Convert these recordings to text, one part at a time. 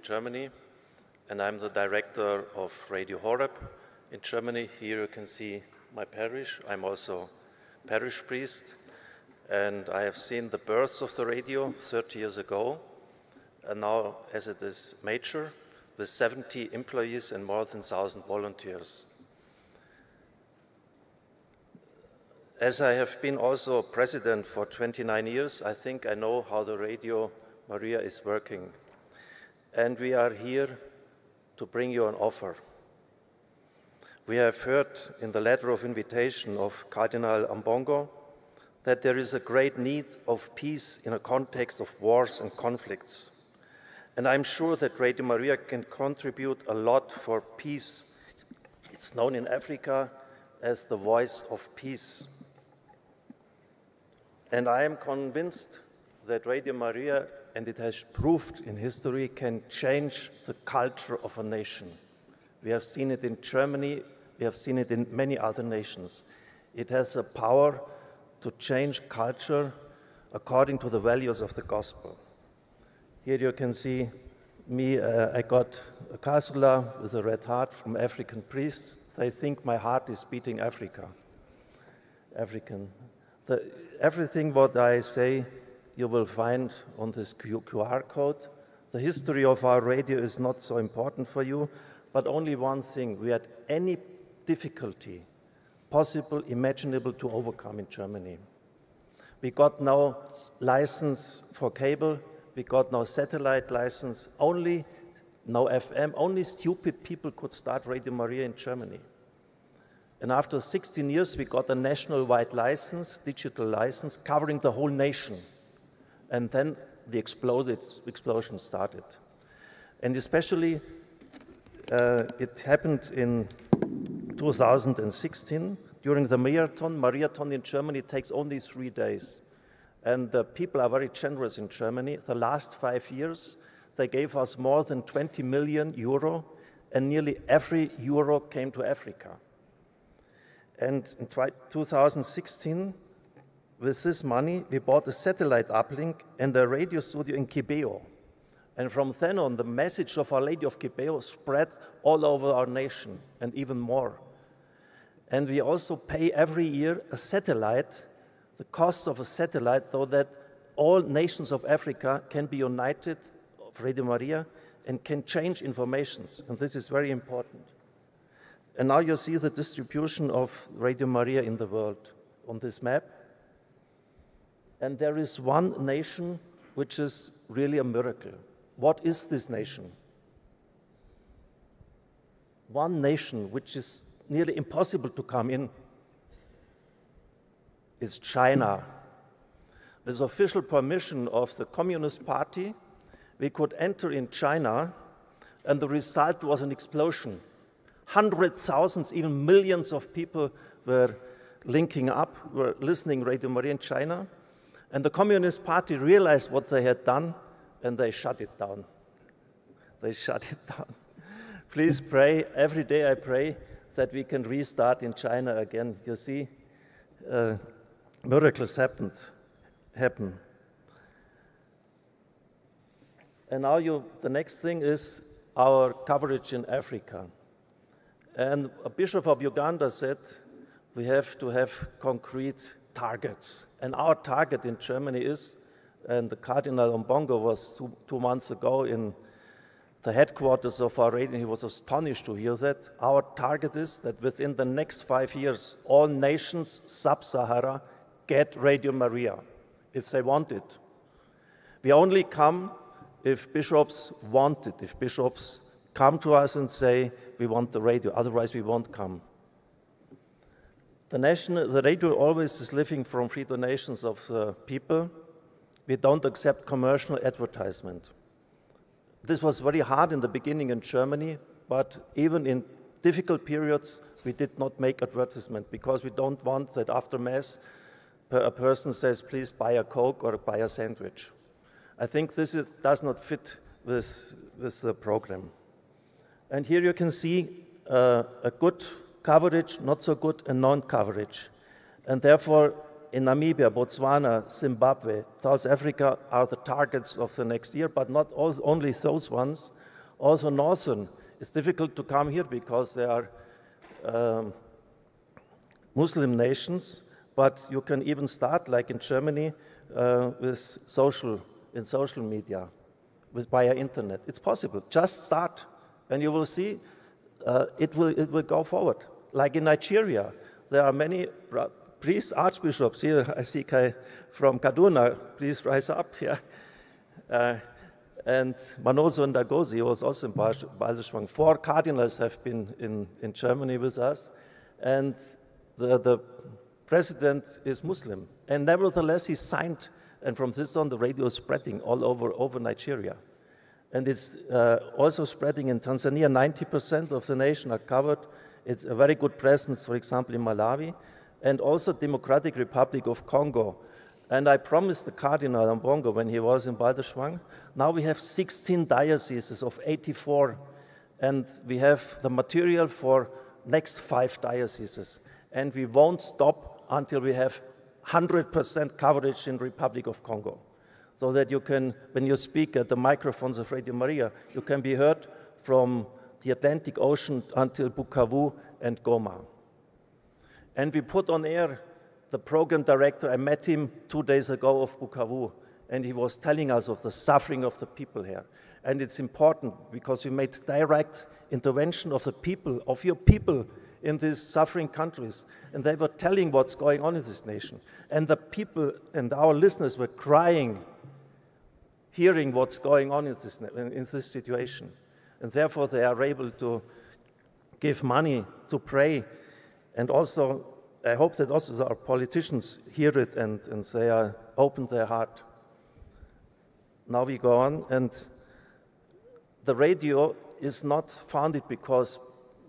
Germany, and I'm the director of Radio Horeb in Germany. Here you can see my parish. I'm also parish priest, and I have seen the birth of the radio 30 years ago, and now as it is major, with 70 employees and more than 1,000 volunteers. As I have been also president for 29 years, I think I know how the Radio Maria is working. And we are here to bring you an offer. We have heard in the letter of invitation of Cardinal Ambongo that there is a great need of peace in a context of wars and conflicts. And I'm sure that Radio Maria can contribute a lot for peace. It's known in Africa as the voice of peace. And I am convinced that Radio Maria, and it has proved in history, can change the culture of a nation. We have seen it in Germany, we have seen it in many other nations. It has the power to change culture according to the values of the gospel. Here you can see me, I got a cassola with a red heart from African priests. They think my heart is beating African. Everything what I say you will find on this QR code. The history of our radio is not so important for you, but only one thing: we had any difficulty possible, imaginable to overcome in Germany. We got now license for cable, we got now satellite license, only no FM, only stupid people could start Radio Maria in Germany. And after 16 years, we got a national-wide license, digital license, covering the whole nation. And then the explosion started. And especially, it happened in 2016, during the marathon. Marathon in Germany takes only 3 days. And the people are very generous in Germany. The last 5 years, they gave us more than 20 million euro, and nearly every euro came to Africa. And in 2016, with this money, we bought a satellite uplink and a radio studio in Kibeo. And from then on, the message of Our Lady of Kibeo spread all over our nation, and even more. And we also pay every year a satellite, the cost of a satellite, so that all nations of Africa can be united of Radio Maria and can change informations. And this is very important. And now you see the distribution of Radio Maria in the world on this map. And there is one nation which is really a miracle. What is this nation? One nation which is nearly impossible to come in is China. With official permission of the Communist Party, we could enter in China, and the result was an explosion. Hundreds, thousands, even millions of people were linking up, were listening Radio Maria in China. And the Communist Party realized what they had done, and they shut it down. They shut it down. Please pray. Every day I pray that we can restart in China again. You see, miracles happen. And now the next thing is our coverage in Africa. And a bishop of Uganda said we have to have concrete targets. And our target in Germany is, and the Cardinal Ambongo was two months ago in the headquarters of our radio, he was astonished to hear that. Our target is that within the next 5 years, all nations sub-Sahara get Radio Maria, if they want it. We only come if bishops want it, if bishops come to us and say, we want the radio, otherwise we won't come. The radio always is living from free donations of the people. We don't accept commercial advertisement. This was very hard in the beginning in Germany, but even in difficult periods, we did not make advertisement because we don't want that after Mass, a person says, please buy a Coke or buy a sandwich. I think this does not fit with the program. And here you can see a good coverage, not so good, and non-coverage. And therefore, in Namibia, Botswana, Zimbabwe, South Africa are the targets of the next year, but not only those ones, Also northern, it's difficult to come here because there are Muslim nations, but you can even start, like in Germany, with social media, via internet. It's possible. Just start, and you will see it will go forward. Like in Nigeria, there are many priests, archbishops. Here I see Kai from Kaduna. Please rise up here. And Manoso Ndagozi was also in Balderschwang. 4 cardinals have been in Germany with us, and the president is Muslim. And nevertheless, he signed, and from this on, the radio is spreading all over Nigeria. And it's also spreading in Tanzania. 90% of the nation are covered. It's a very good presence, for example, in Malawi, and also Democratic Republic of Congo. And I promised the Cardinal Ambongo when he was in Balderschwang, now we have 16 dioceses of 84, and we have the material for next 5 dioceses. And we won't stop until we have 100% coverage in Republic of Congo. So that you can, when you speak at the microphones of Radio Maria, you can be heard from the Atlantic Ocean until Bukavu and Goma. And we put on air the program director. I met him 2 days ago of Bukavu, and he was telling us of the suffering of the people here. And it's important because we made direct intervention of the people, of your people in these suffering countries. And they were telling what's going on in this nation. And the people and our listeners were crying, hearing what's going on in this situation. And therefore they are able to give money, to pray. And also, I hope that also our politicians hear it and they are open their heart. Now we go on, and the radio is not founded because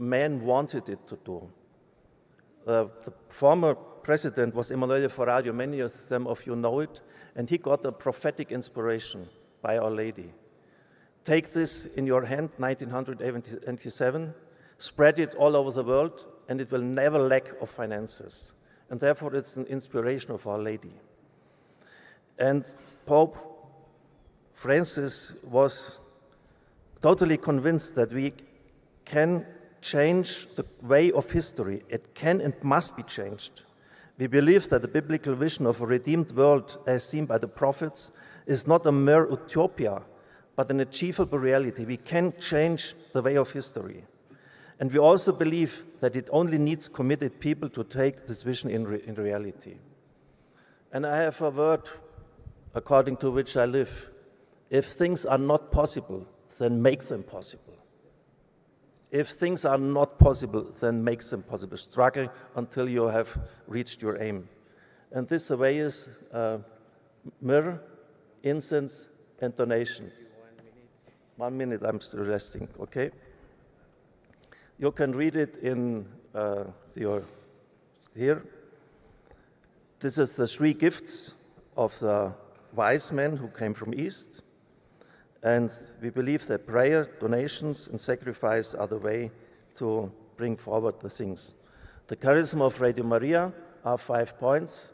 men wanted it to do. The former president was Emanuele Ferrario. Many of them of you know it, and he got a prophetic inspiration by Our Lady. Take this in your hand, 1987, spread it all over the world, and it will never lack of finances. And therefore, it's an inspiration of Our Lady. And Pope Francis was totally convinced that we can change the way of history. It can and must be changed. We believe that the biblical vision of a redeemed world, as seen by the prophets, is not a mere utopia, but an achievable reality. We can change the way of history. And we also believe that it only needs committed people to take this vision in reality. And I have a word according to which I live. If things are not possible, then make them possible. If things are not possible, then make them possible. Struggle until you have reached your aim. And this way is myrrh, incense, and donations. 1 minute, I'm still resting, okay? You can read it in here. This is the 3 gifts of the wise men who came from East. And we believe that prayer, donations, and sacrifice are the way to bring forward the things. The charism of Radio Maria are 5 points.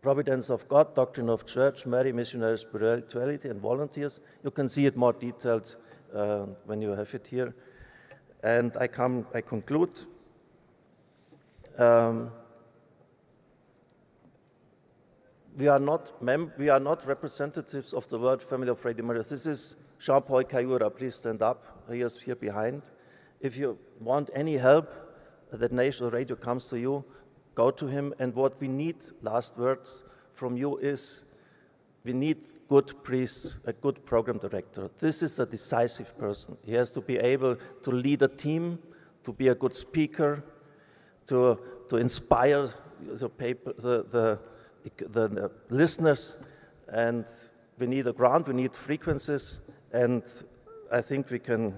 Providence of God, doctrine of church, Mary, missionary spirituality, and volunteers. You can see it more detailed when you have it here. And I conclude. We are not representatives of the world family of Radio Maria. This is Jean-Paul Kayura. Please stand up. He is here behind. If you want any help, that National Radio comes to you, go to him. And what we need, last words from you, is we need good priests, a good program director. This is a decisive person. He has to be able to lead a team, to be a good speaker, to inspire the listeners, and we need a ground, we need frequencies, and I think we can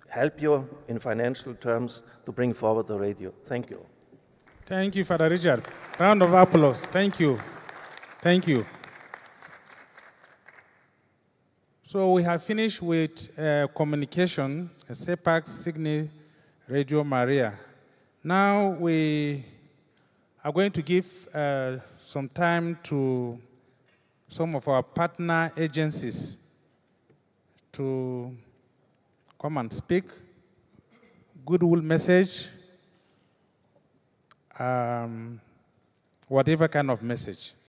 help you in financial terms to bring forward the radio. Thank you. Thank you, Father Richard. Round of applause. Thank you. Thank you. So we have finished with communication, SEPAC, Signe, Radio Maria. Now we are going to give some time to some of our partner agencies to to come and speak. Goodwill message, whatever kind of message.